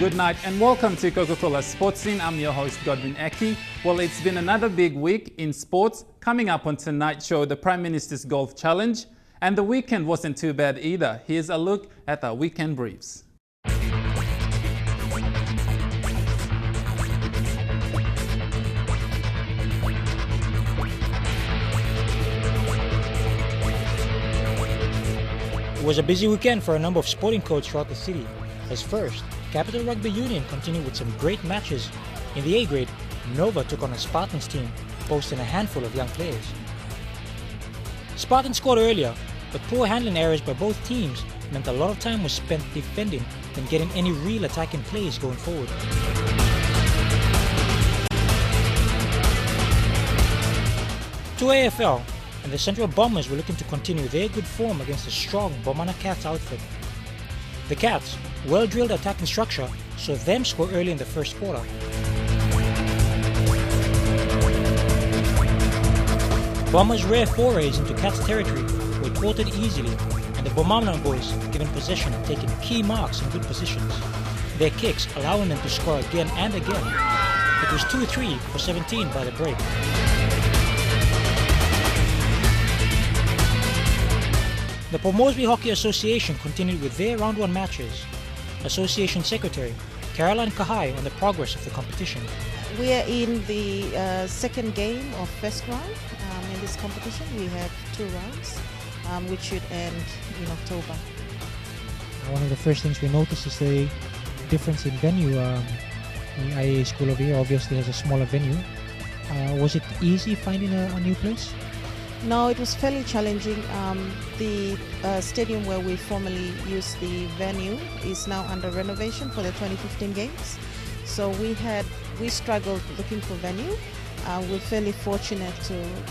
Good night and welcome to Coca-Cola Sports Scene. I'm your host Godwin Aki. Well, it's been another big week in sports. Coming up on tonight's show, the Prime Minister's Golf Challenge. And the weekend wasn't too bad either. Here's a look at our weekend briefs. It was a busy weekend for a number of sporting codes throughout the city. As first, Capital Rugby Union continued with some great matches. In the A grade, Nova took on a Spartans team, boasting a handful of young players. Spartans scored earlier, but poor handling errors by both teams meant a lot of time was spent defending than getting any real attacking plays going forward. To AFL, and the Central Bombers were looking to continue their good form against a strong Bomana Cats outfit. The Cats, well-drilled attacking structure, saw them score early in the first quarter. Bombers' rare forays into Cats territory were thwarted easily, and the Lamana boys given possession and taking key marks in good positions, their kicks allowing them to score again and again. It was 2-3 for 17 by the break. The PNG Hockey Association continued with their round 1 matches. Association Secretary Caroline Kahai on the progress of the competition. We are in the second game of first round in this competition. We have 2 rounds, which should end in October. One of the first things we noticed is the difference in venue. The IAA School over here obviously has a smaller venue. Was it easy finding a new place? No, it was fairly challenging. The stadium where we formerly used the venue is now under renovation for the 2015 games. So we struggled looking for venue. We're fairly fortunate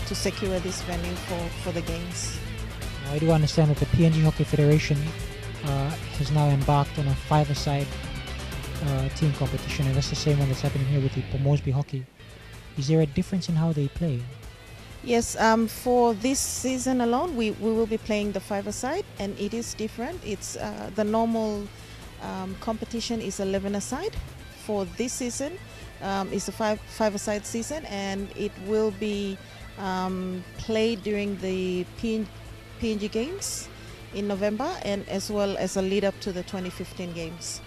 to secure this venue for the games. I do understand that the PNG Hockey Federation has now embarked on a 5-a-side team competition, and that's the same one that's happening here with the PNG Hockey. Is there a difference in how they play? Yes, for this season alone, we will be playing the 5-a-side, and it is different. It's the normal competition is 11-a-side. For this season, it's a 5-a-side season, and it will be played during the PNG games in November, and as well as a lead up to the 2015 games.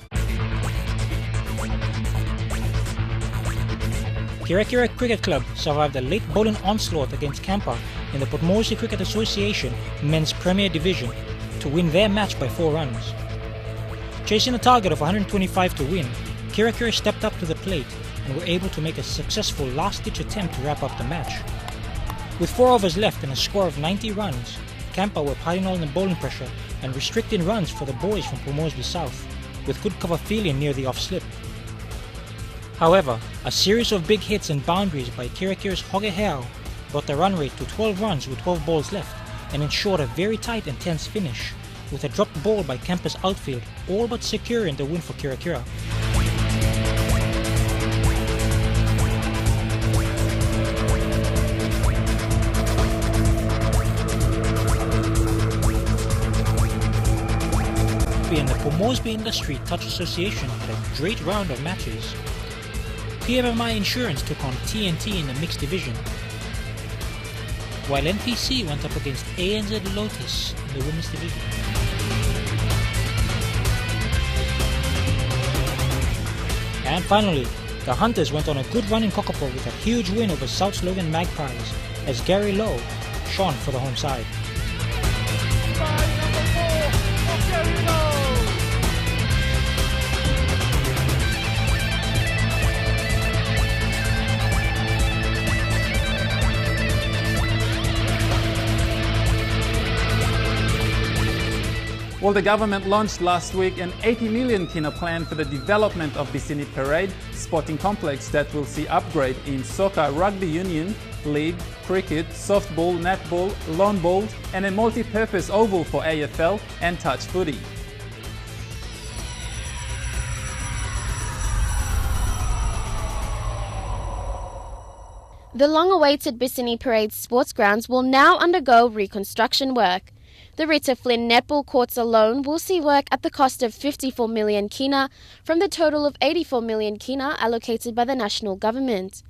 Kira Cricket Club survived a late bowling onslaught against Kampa in the PNG Cricket Association Men's Premier Division to win their match by 4 runs. Chasing a target of 125 to win, Kira stepped up to the plate and were able to make a successful last-ditch attempt to wrap up the match. With 4 overs left and a score of 90 runs, Kampa were piling on the bowling pressure and restricting runs for the boys from PNG South, with good cover feeling near the off-slip. However, a series of big hits and boundaries by Kira's Hoge Heo brought the run rate to 12 runs with 12 balls left and ensured a very tight and tense finish, with a dropped ball by Kampa's outfield all but securing the win for Kira. And the PNG Industry Touch Association had a great round of matches. PMMI Insurance took on TNT in the mixed division, while NPC went up against ANZ Lotus in the women's division. And finally, the Hunters went on a good run in Kokopo with a huge win over South Logan Magpies as Gary Lowe shone for the home side. Well, the government launched last week an 80 million kina plan for the development of Bisini Parade sporting complex that will see upgrade in soccer, rugby union, league, cricket, softball, netball, lawn bowls, and a multi-purpose oval for AFL and touch footy. The long-awaited Bisini Parade sports grounds will now undergo reconstruction work. The Rita Flynn netball courts alone will see work at the cost of 54 million kina from the total of 84 million kina allocated by the national government.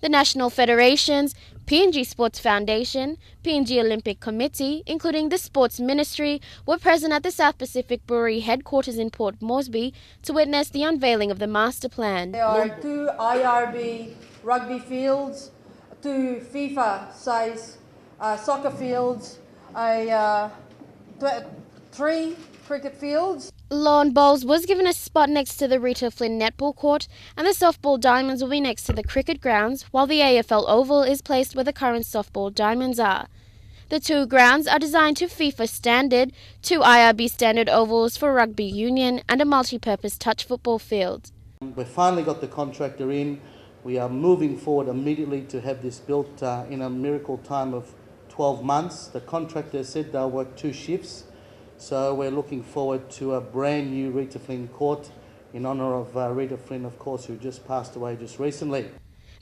The national federations, PNG Sports Foundation, PNG Olympic Committee, including the Sports Ministry, were present at the South Pacific Brewery headquarters in Port Moresby to witness the unveiling of the master plan. There are 2 IRB rugby fields, 2 FIFA-size soccer fields, 3 cricket fields. Lawn Bowls was given a spot next to the Rita Flynn netball court, and the softball diamonds will be next to the cricket grounds, while the AFL Oval is placed where the current softball diamonds are. The 2 grounds are designed to FIFA standard, 2 IRB standard ovals for Rugby Union, and a multi-purpose touch football field. We've finally got the contractor in. We are moving forward immediately to have this built in a miracle time of 12 months. The contractor said they'll work 2 shifts. So we're looking forward to a brand new Rita Flynn court in honour of Rita Flynn, of course, who just passed away just recently.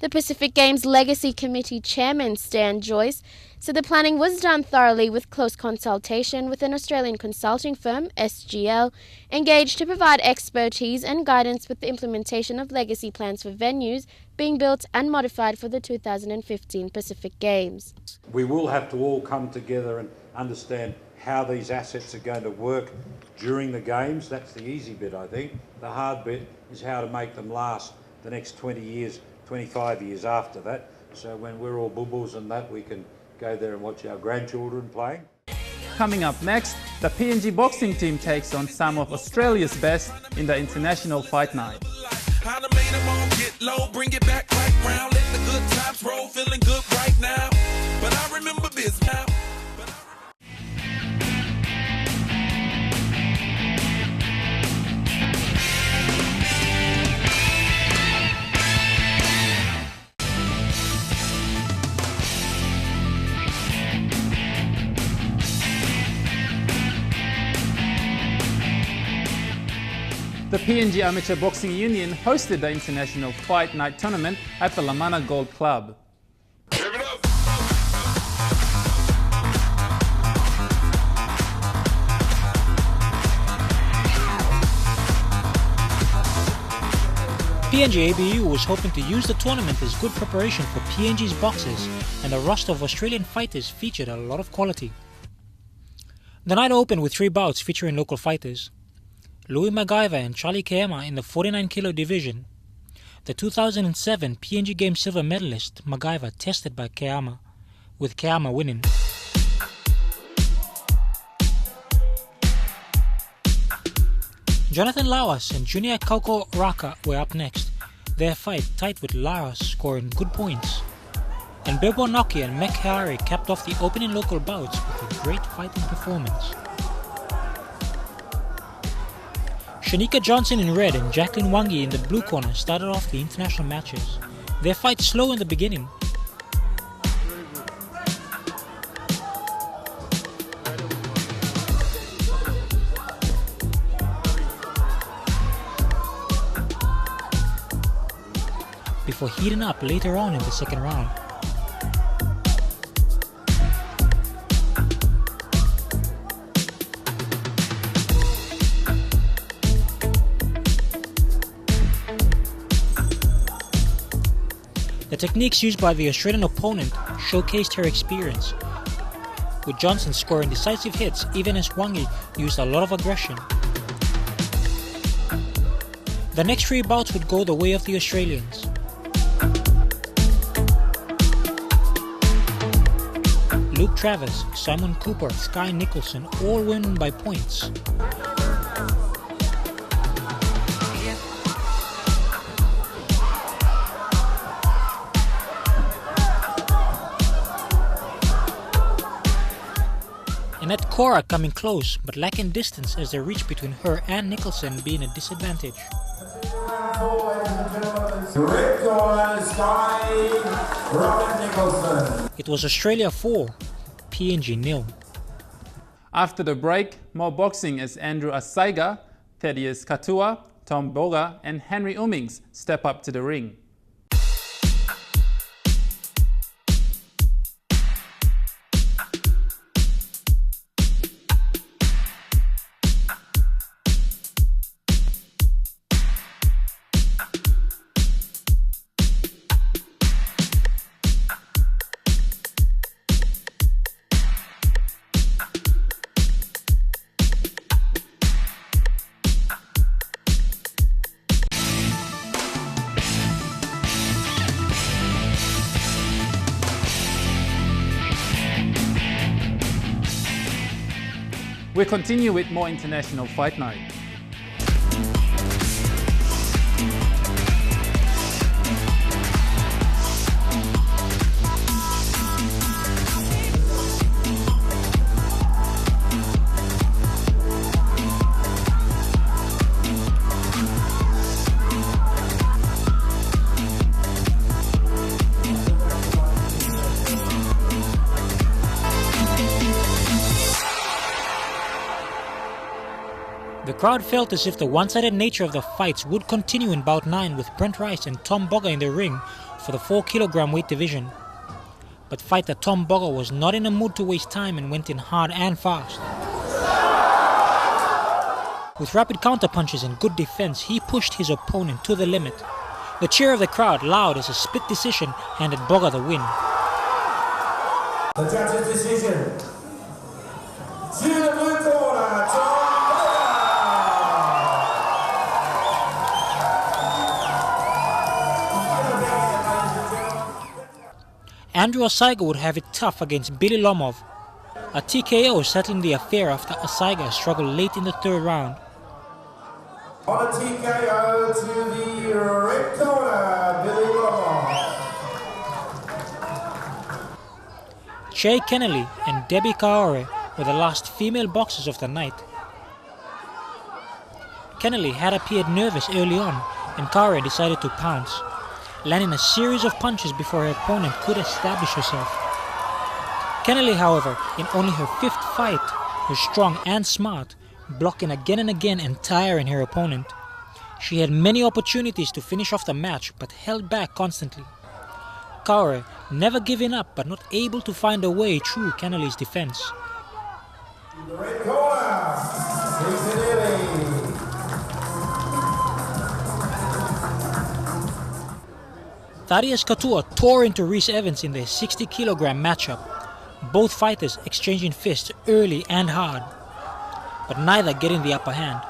The Pacific Games Legacy Committee Chairman Stan Joyce said the planning was done thoroughly with close consultation with an Australian consulting firm, SGL, engaged to provide expertise and guidance with the implementation of legacy plans for venues being built and modified for the 2015 Pacific Games. We will have to all come together and understand how these assets are going to work during the games. That's the easy bit, I think. The hard bit is how to make them last the next 20 years, 25 years after that. So when we're all bubbles and that, we can go there and watch our grandchildren playing. Coming up next, the PNG boxing team takes on some of Australia's best in the International Fight Night. How to make them all get low, bring it back right round, let the good times roll, feeling good right now. But I remember this now. The PNG Amateur Boxing Union hosted the International Fight Night tournament at the Lamana Gold Club. PNG ABU was hoping to use the tournament as good preparation for PNG's boxers, and the roster of Australian fighters featured a lot of quality. The night opened with 3 bouts featuring local fighters. Louis MacGyver and Charlie Keama in the 49 kilo division. The 2007 PNG Games silver medalist MacGyver tested by Keama, with Keama winning. Jonathan Lawas and Junior Kauko Raka were up next, their fight tight with Lawas scoring good points. And Bebo Noki and Mek Harry capped off the opening local bouts with a great fighting performance. Shanika Johnson in red and Jacqueline Wangi in the blue corner started off the international matches. Their fight slow in the beginning. Before heating up later on in the second round. The techniques used by the Australian opponent showcased her experience, with Johnson scoring decisive hits even as Wangi used a lot of aggression. The next 3 bouts would go the way of the Australians. Luke Travis, Simon Cooper, Sky Nicholson all win by points. Annette Cora coming close but lacking distance as the reach between her and Nicholson being a disadvantage. It was Australia 4, PNG 0. After the break, more boxing as Andrew Asaiga, Thaddeus Katua, Tom Boga and Henry Ummings step up to the ring. We continue with more international fight night. The crowd felt as if the one-sided nature of the fights would continue in bout 9 with Brent Rice and Tom Bogger in the ring for the 4-kilogram weight division. But fighter Tom Bogger was not in a mood to waste time and went in hard and fast. With rapid counterpunches and good defense, he pushed his opponent to the limit. The cheer of the crowd, loud as a split decision, handed Bogger the win. The judge's decision. To the blue corner, Tom Andrew Osaiga would have it tough against Billy Lomov. A TKO settling the affair after Osaiga struggled late in the 3rd round. On a TKO to the red corner, Billy Lomov. Che Kennelly and Debbie Kaore were the last female boxers of the night. Kennelly had appeared nervous early on, and Kaore decided to pounce, landing a series of punches before her opponent could establish herself. Kennelly, however, in only her 5th fight, was strong and smart, blocking again and again and tiring her opponent. She had many opportunities to finish off the match, but held back constantly. Kaore never giving up, but not able to find a way through Kennelly's defense. The red corner, Bisini. Thaddeus Katua tore into Rhys Evans in their 60-kilogram matchup, both fighters exchanging fists early and hard, but neither getting the upper hand.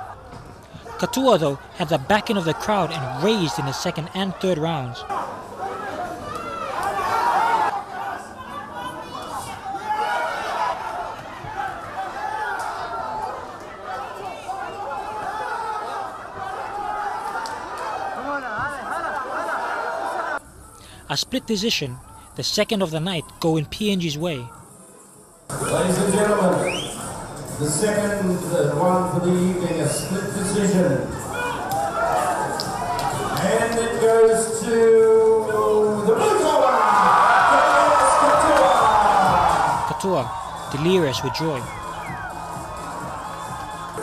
Katua, though, had the backing of the crowd and raised in the 2nd and 3rd rounds. A split decision, the 2nd of the night, going PNG's way. Ladies and gentlemen, the 2nd one for the evening, a split decision. And it goes to the blue corner, Katua, delirious with joy.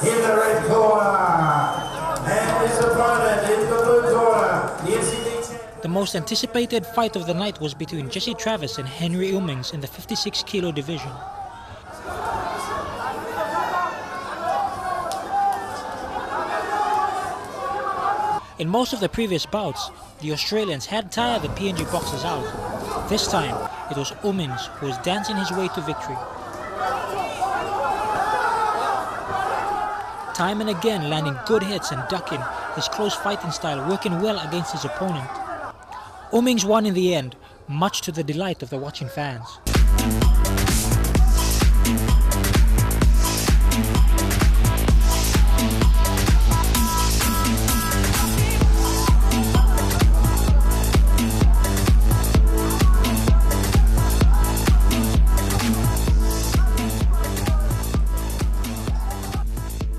in the red corner, and his opponent in the blue corner, the NCD. The most anticipated fight of the night was between Jesse Travis and Henry Ummings in the 56-kilo division. In most of the previous bouts, the Australians had tired the PNG boxers out. This time, it was Ummings who was dancing his way to victory. Time and again landing good hits and ducking, his close fighting style working well against his opponent. Ummings won in the end, much to the delight of the watching fans.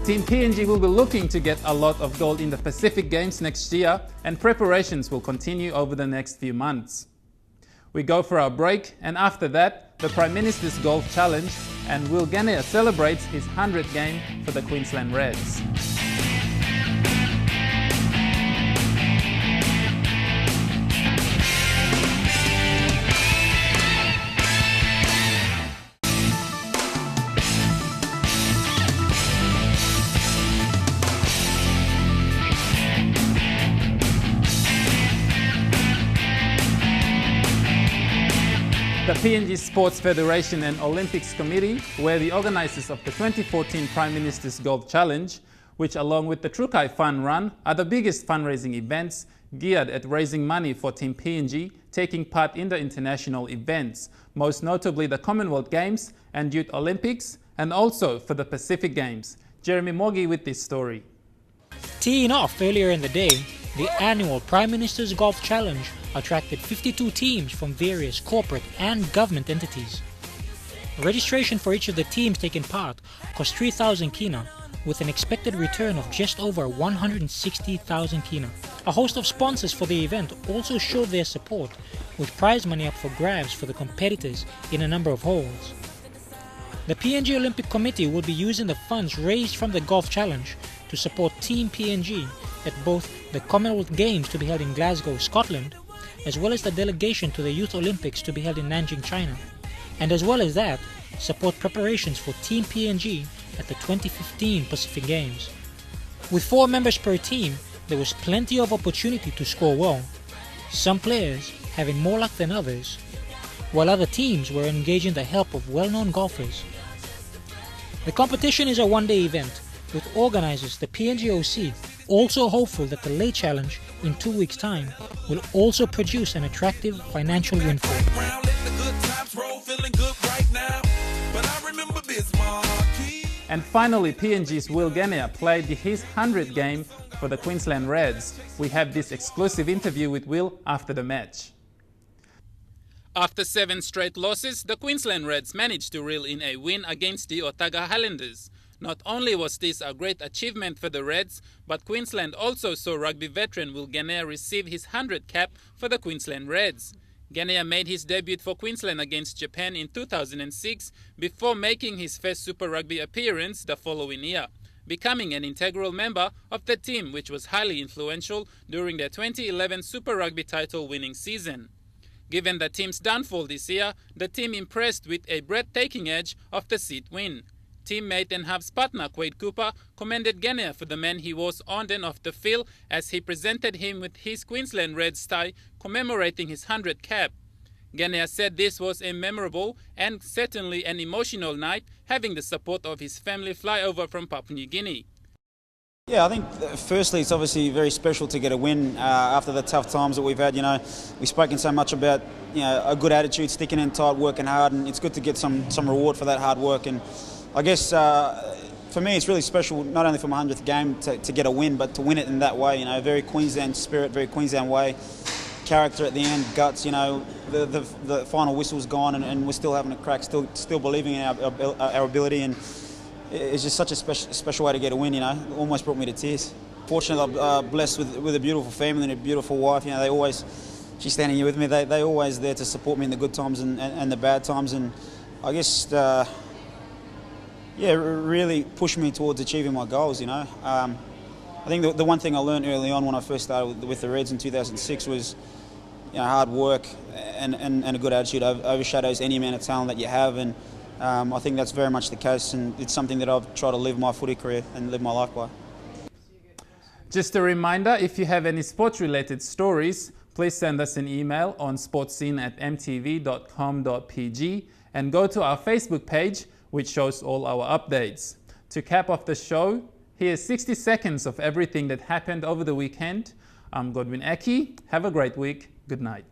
Team PNG will be looking to get a lot of gold in the Pacific Games next year, and preparations will continue over the next few months. We go for our break, and after that, the Prime Minister's Golf Challenge, and Will Genia celebrates his 100th game for the Queensland Reds. The PNG Sports Federation and Olympics Committee were the organisers of the 2014 Prime Minister's Golf Challenge, which along with the Trukai Fun Run are the biggest fundraising events geared at raising money for Team PNG taking part in the international events, most notably the Commonwealth Games and Youth Olympics, and also for the Pacific Games. Jeremy Moggy with this story. Teeing off earlier in the day, the annual Prime Minister's Golf Challenge attracted 52 teams from various corporate and government entities. Registration for each of the teams taking part cost 3,000 kina, with an expected return of just over 160,000 kina. A host of sponsors for the event also showed their support, with prize money up for grabs for the competitors in a number of holes. The PNG Olympic Committee will be using the funds raised from the Golf Challenge to support Team PNG at both the Commonwealth Games to be held in Glasgow, Scotland, as well as the delegation to the Youth Olympics to be held in Nanjing, China, and as well as that, support preparations for Team PNG at the 2015 Pacific Games. With 4 members per team, there was plenty of opportunity to score well, some players having more luck than others, while other teams were engaging the help of well-known golfers. The competition is a one-day event, with organisers, the PNGOC, also hopeful that the late challenge in 2 weeks' time will also produce an attractive financial windfall. And finally, PNG's Will Genia played his 100th game for the Queensland Reds. We have this exclusive interview with Will after the match. After 7 straight losses, the Queensland Reds managed to reel in a win against the Otago Highlanders. Not only was this a great achievement for the Reds, but Queensland also saw rugby veteran Will Genia receive his 100th cap for the Queensland Reds. Genia made his debut for Queensland against Japan in 2006 before making his first Super Rugby appearance the following year, becoming an integral member of the team, which was highly influential during their 2011 Super Rugby title winning season. Given the team's downfall this year, the team impressed with a breathtaking edge of the seat win. Teammate and halves partner Quade Cooper commended Genia for the man he was on and off the field as he presented him with his Queensland Reds tie commemorating his 100th cap. Genia said this was a memorable and certainly an emotional night, having the support of his family fly over from Papua New Guinea. Yeah, I think firstly it's obviously very special to get a win after the tough times that we've had. You know, we've spoken so much about a good attitude, sticking in tight, working hard, and it's good to get some reward for that hard work. And I guess for me it's really special not only for my 100th game to get a win, but to win it in that way. You know, very Queensland spirit, very Queensland way, character at the end, guts. You know, the final whistle's gone, and we're still having a crack, still believing in our ability, and it's just such a special way to get a win. You know, it almost brought me to tears. Fortunately, I'm blessed with a beautiful family and a beautiful wife. You know, she's standing here with me. They're always there to support me in the good times and the bad times, and I guess. Yeah, really pushed me towards achieving my goals, you know. I think the one thing I learned early on when I first started with the Reds in 2006 was, hard work and a good attitude overshadows any amount of talent that you have, and I think that's very much the case, and it's something that I've tried to live my footy career and live my life by. Just a reminder, if you have any sports-related stories, please send us an email on sportscene@mtv.com.pg and go to our Facebook page, which shows all our updates. To cap off the show, here's 60 seconds of everything that happened over the weekend. I'm Godwin Aki. Have a great week. Good night.